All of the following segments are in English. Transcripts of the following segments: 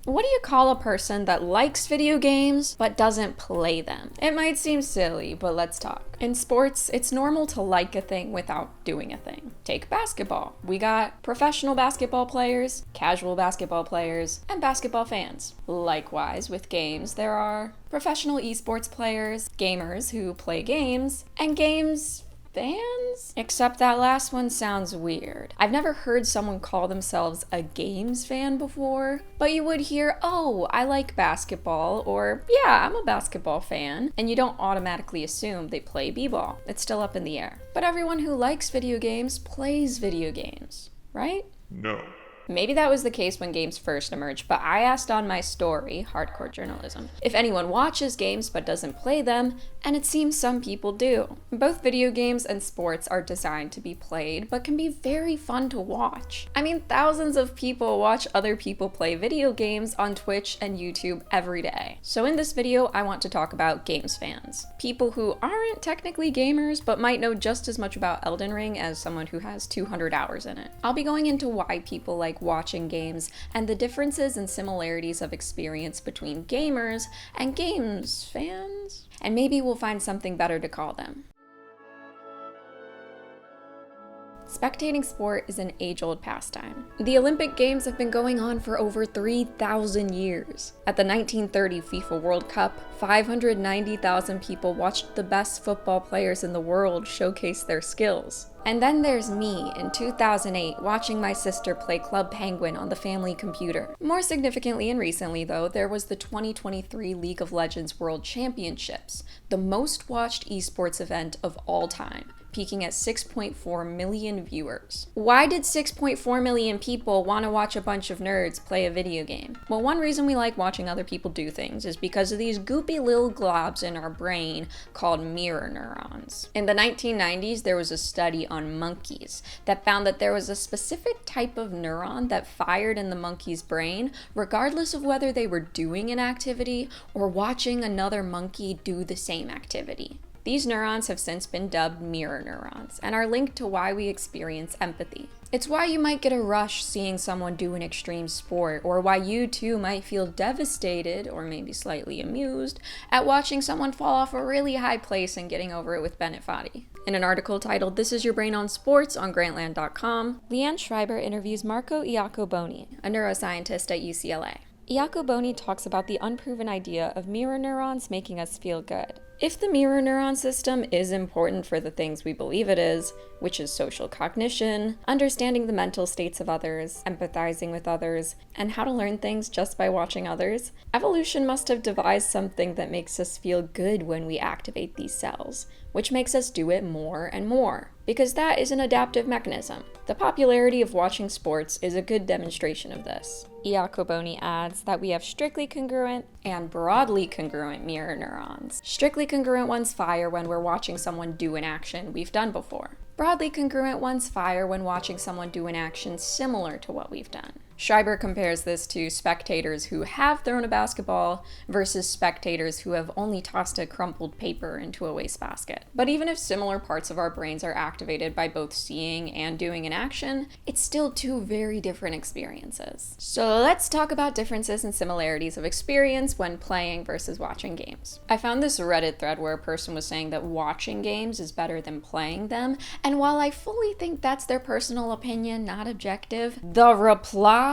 What do you call a person that likes video games but doesn't play them? It might seem silly, but let's talk. In sports, it's normal to like a thing without doing a thing. Take basketball. We got professional basketball players, casual basketball players, and basketball fans. Likewise, with games, there are professional esports players, gamers who play games, and games fans? Except that last one sounds weird. I've never heard someone call themselves a games fan before, but you would hear, oh, I like basketball, or yeah, I'm a basketball fan, and you don't automatically assume they play b-ball. It's still up in the air. But everyone who likes video games plays video games, right? No. Maybe that was the case when games first emerged, but I asked on my story, Hardcore Journalism, if anyone watches games but doesn't play them, and it seems some people do. Both video games and sports are designed to be played, but can be very fun to watch. I mean, thousands of people watch other people play video games on Twitch and YouTube every day. So in this video, I want to talk about games fans. People who aren't technically gamers, but might know just as much about Elden Ring as someone who has 200 hours in it. I'll be going into why people like watching games and the differences and similarities of experience between gamers and games fans. And maybe we'll find something better to call them. Spectating sport is an age-old pastime. The Olympic Games have been going on for over 3,000 years. At the 1930 FIFA World Cup, 590,000 people watched the best football players in the world showcase their skills. And then there's me in 2008 watching my sister play Club Penguin on the family computer. More significantly and recently though, there was the 2023 League of Legends World Championships, the most watched esports event of all time, peaking at 6.4 million viewers. Why did 6.4 million people want to watch a bunch of nerds play a video game? Well, one reason we like watching other people do things is because of these goopy little globs in our brain called mirror neurons. In the 1990s, there was a study on monkeys that found that there was a specific type of neuron that fired in the monkey's brain regardless of whether they were doing an activity or watching another monkey do the same activity. These neurons have since been dubbed mirror neurons and are linked to why we experience empathy. It's why you might get a rush seeing someone do an extreme sport, or why you too might feel devastated, or maybe slightly amused, at watching someone fall off a really high place and getting over it with Bennett Foddy. In an article titled "This is Your Brain on Sports" on Grantland.com, Leanne Schreiber interviews Marco Iacoboni, a neuroscientist at UCLA. Iacoboni talks about the unproven idea of mirror neurons making us feel good. If the mirror neuron system is important for the things we believe it is, which is social cognition, understanding the mental states of others, empathizing with others, and how to learn things just by watching others, evolution must have devised something that makes us feel good when we activate these cells, which makes us do it more and more, because that is an adaptive mechanism. The popularity of watching sports is a good demonstration of this. Iacoboni adds that we have strictly congruent and broadly congruent mirror neurons. Strictly congruent ones fire when we're watching someone do an action we've done before. Broadly congruent ones fire when watching someone do an action similar to what we've done. Schreiber compares this to spectators who have thrown a basketball versus spectators who have only tossed a crumpled paper into a wastebasket. But even if similar parts of our brains are activated by both seeing and doing an action, it's still two very different experiences. So let's talk about differences and similarities of experience when playing versus watching games. I found this Reddit thread where a person was saying that watching games is better than playing them, and while I fully think that's their personal opinion, not objective, the reply,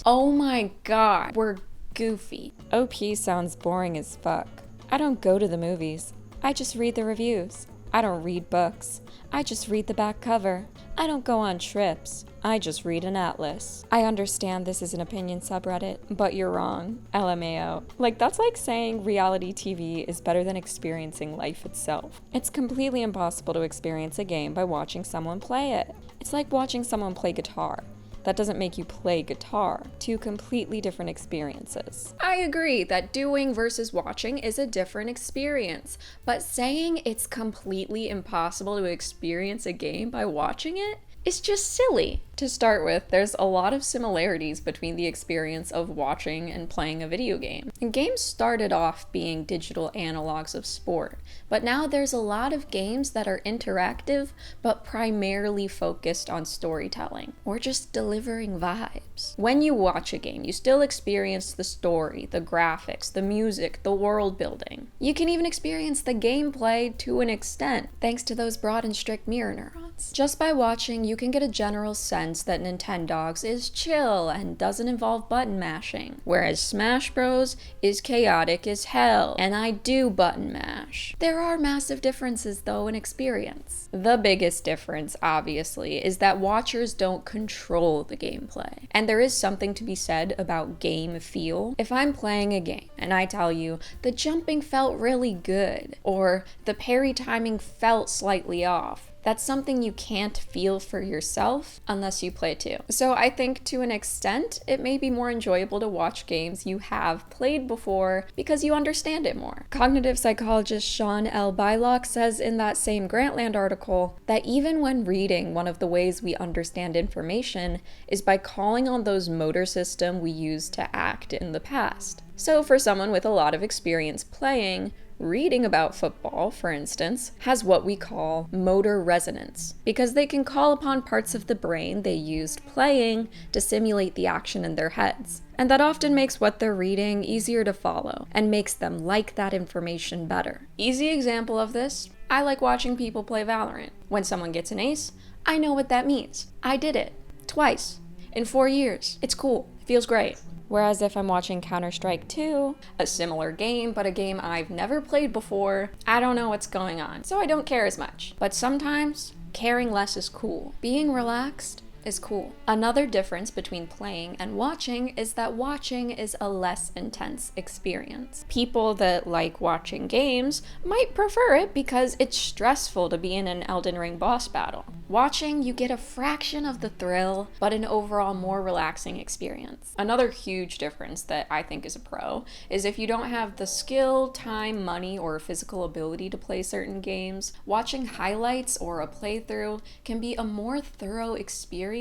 oh my god, were goofy. OP sounds boring as fuck. I don't go to the movies. I just read the reviews. I don't read books. I just read the back cover. I don't go on trips. I just read an atlas. I understand this is an opinion subreddit, but you're wrong. LMAO. Like, that's like saying reality TV is better than experiencing life itself. It's completely impossible to experience a game by watching someone play it. It's like watching someone play guitar. That doesn't make you play guitar. Two completely different experiences. I agree that doing versus watching is a different experience, but saying it's completely impossible to experience a game by watching it is just silly. To start with, there's a lot of similarities between the experience of watching and playing a video game. And games started off being digital analogs of sport, but now there's a lot of games that are interactive, but primarily focused on storytelling, or just delivering vibes. When you watch a game, you still experience the story, the graphics, the music, the world building. You can even experience the gameplay to an extent, thanks to those broad and strict mirror neurons. Just by watching, you can get a general sense that Nintendogs is chill and doesn't involve button mashing, whereas Smash Bros is chaotic as hell, and I do button mash. There are massive differences though in experience. The biggest difference, obviously, is that watchers don't control the gameplay. And there is something to be said about game feel. If I'm playing a game and I tell you, the jumping felt really good, or the parry timing felt slightly off, that's something you can't feel for yourself unless you play too. So I think to an extent, it may be more enjoyable to watch games you have played before because you understand it more. Cognitive psychologist Sean L. Bylock says in that same Grantland article that even when reading, one of the ways we understand information is by calling on those motor system we used to act in the past. So for someone with a lot of experience playing, reading about football, for instance, has what we call motor resonance, because they can call upon parts of the brain they used playing to simulate the action in their heads. And that often makes what they're reading easier to follow and makes them like that information better. Easy example of this, I like watching people play Valorant. When someone gets an ace, I know what that means. I did it. Twice. In 4 years. It's cool. It feels great. Whereas if I'm watching Counter-Strike 2, a similar game, but a game I've never played before, I don't know what's going on, so I don't care as much. But sometimes, caring less is cool. Being relaxed is cool. Another difference between playing and watching is that watching is a less intense experience. People that like watching games might prefer it because it's stressful to be in an Elden Ring boss battle. Watching, you get a fraction of the thrill, but an overall more relaxing experience. Another huge difference that I think is a pro is if you don't have the skill, time, money, or physical ability to play certain games, watching highlights or a playthrough can be a more thorough experience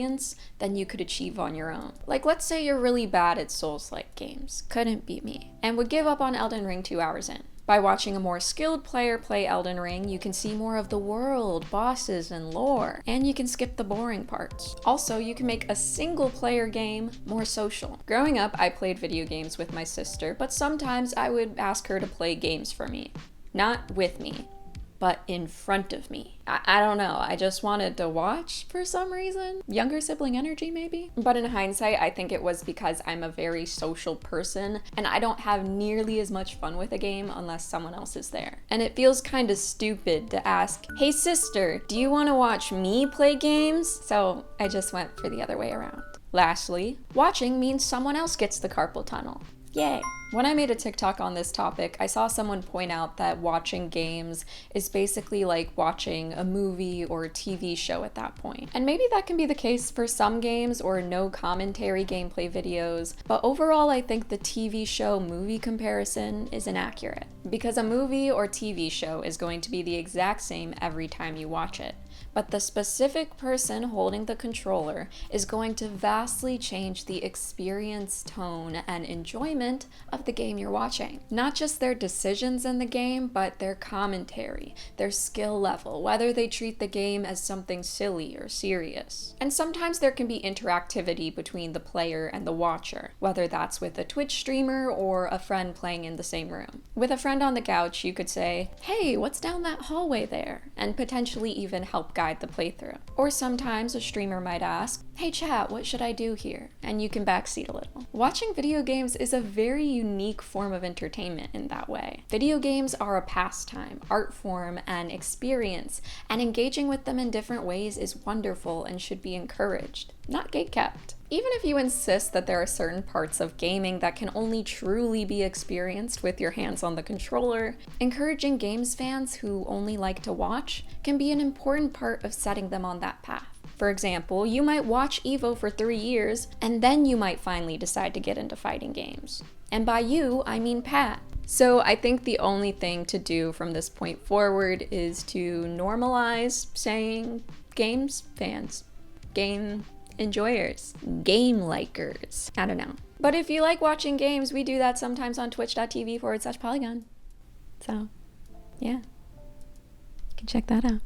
than you could achieve on your own. Like, let's say you're really bad at Souls-like games, couldn't be me, and would give up on Elden Ring 2 hours in. By watching a more skilled player play Elden Ring, you can see more of the world, bosses, and lore, and you can skip the boring parts. Also, you can make a single-player game more social. Growing up, I played video games with my sister, but sometimes I would ask her to play games for me. Not with me, but in front of me. I don't know, I just wanted to watch for some reason. Younger sibling energy, maybe? But in hindsight, I think it was because I'm a very social person and I don't have nearly as much fun with a game unless someone else is there. And it feels kind of stupid to ask, hey sister, do you want to watch me play games? So I just went for the other way around. Lastly, watching means someone else gets the carpal tunnel. Yay. When I made a TikTok on this topic, I saw someone point out that watching games is basically like watching a movie or a TV show at that point. And maybe that can be the case for some games or no commentary gameplay videos, but overall I think the TV show movie comparison is inaccurate, because a movie or TV show is going to be the exact same every time you watch it. But the specific person holding the controller is going to vastly change the experience, tone, and enjoyment of the game you're watching. Not just their decisions in the game, but their commentary, their skill level, whether they treat the game as something silly or serious. And sometimes there can be interactivity between the player and the watcher, whether that's with a Twitch streamer or a friend playing in the same room. With a friend on the couch, you could say, hey, what's down that hallway there? And potentially even help guide the playthrough. Or sometimes a streamer might ask, hey chat, what should I do here? And you can backseat a little. Watching video games is a very unique form of entertainment in that way. Video games are a pastime, art form, and experience, and engaging with them in different ways is wonderful and should be encouraged, not gatekept. Even if you insist that there are certain parts of gaming that can only truly be experienced with your hands on the controller, encouraging games fans who only like to watch can be an important part of setting them on that path. For example, you might watch EVO for 3 years, and then you might finally decide to get into fighting games. And by you, I mean Pat. So I think the only thing to do from this point forward is to normalize saying games fans. Game enjoyers, game likers. I don't know. But if you like watching games, we do that sometimes on twitch.tv/Polygon. So, yeah, you can check that out.